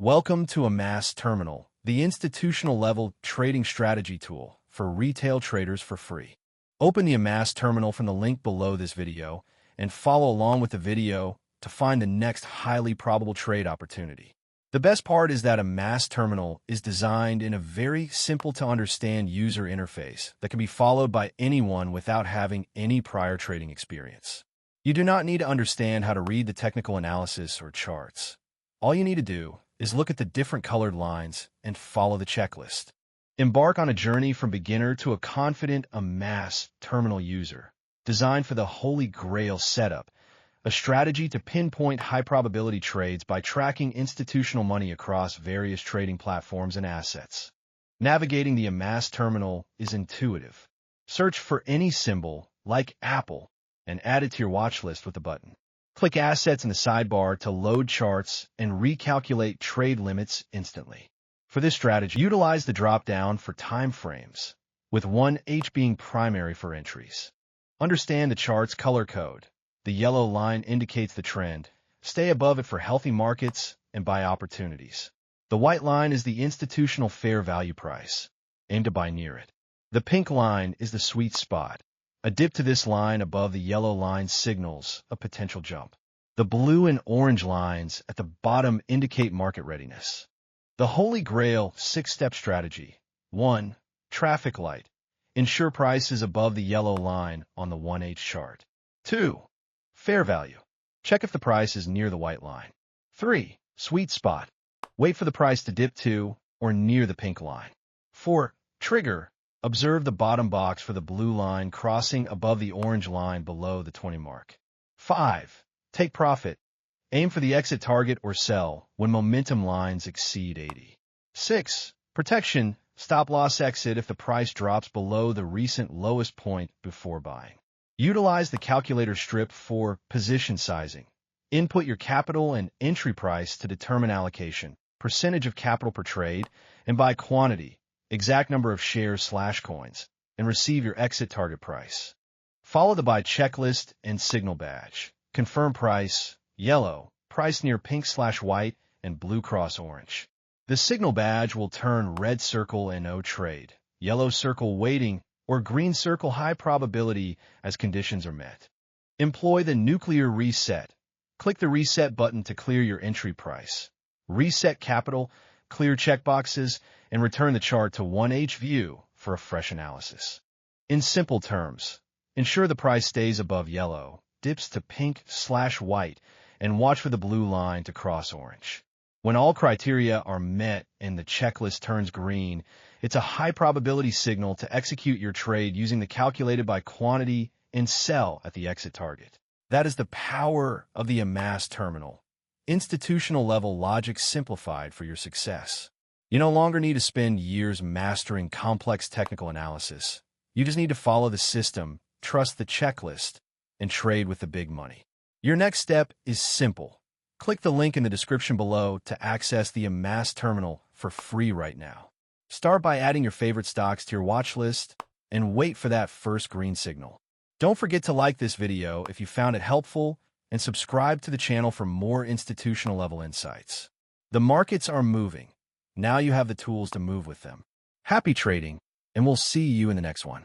Welcome to AMASS Terminal, the institutional-level trading strategy tool for retail traders for free. Open the AMASS Terminal from the link below this video and follow along with the video to find the next highly probable trade opportunity. The best part is that AMASS Terminal is designed in a very simple-to-understand user interface that can be followed by anyone without having any prior trading experience. You do not need to understand how to read the technical analysis or charts. All you need to do is look at the different colored lines and follow the checklist. Embark on a journey from beginner to a confident AMASS Terminal user, designed for the Holy Grail setup, a strategy to pinpoint high-probability trades by tracking institutional money across various trading platforms and assets. Navigating the AMASS Terminal is intuitive. Search for any symbol, like Apple, and add it to your watch list with a button. Click Assets in the sidebar to load charts and recalculate trade limits instantly. For this strategy, utilize the drop-down for Timeframes, with 1H being primary for entries. Understand the chart's color code. The yellow line indicates the trend. Stay above it for healthy markets and buy opportunities. The white line is the institutional fair value price. Aim to buy near it. The pink line is the sweet spot. A dip to this line above the yellow line signals a potential jump. The blue and orange lines at the bottom indicate market readiness. The Holy Grail 6-step strategy. 1. Traffic light. Ensure price is above the yellow line on the 1H chart. 2. Fair value. Check if the price is near the white line. 3. Sweet spot. Wait for the price to dip to or near the pink line. 4. Trigger. Observe the bottom box for the blue line crossing above the orange line below the 20 mark. 5. Take profit. Aim for the exit target or sell when momentum lines exceed 80. 6. Protection. Stop loss exit if the price drops below the recent lowest point before buying. Utilize the calculator strip for position sizing. Input your capital and entry price to determine allocation, percentage of capital per trade, and by quantity, exact number of shares/coins, and receive your exit target price. Follow the buy checklist and signal badge. Confirm price, yellow, price near pink/white, and blue cross orange. The signal badge will turn red circle and no trade, yellow circle waiting, or green circle high probability as conditions are met. Employ the nuclear reset. Click the reset button to clear your entry price. Reset capital, clear checkboxes, and return the chart to 1H view for a fresh analysis. In simple terms, ensure the price stays above yellow, dips to pink/white, and watch for the blue line to cross orange. When all criteria are met and the checklist turns green, it's a high probability signal to execute your trade using the calculated by quantity and sell at the exit target. That is the power of the AMASS Terminal. Institutional level logic simplified for your success. You no longer need to spend years mastering complex technical analysis. You just need to follow the system, trust the checklist, and trade with the big money. Your next step is simple. Click the link in the description below to access the AMASS Terminal for free right now. Start by adding your favorite stocks to your watch list and wait for that first green signal. Don't forget to like this video if you found it helpful and subscribe to the channel for more institutional level insights. The markets are moving. Now you have the tools to move with them. Happy trading, and we'll see you in the next one.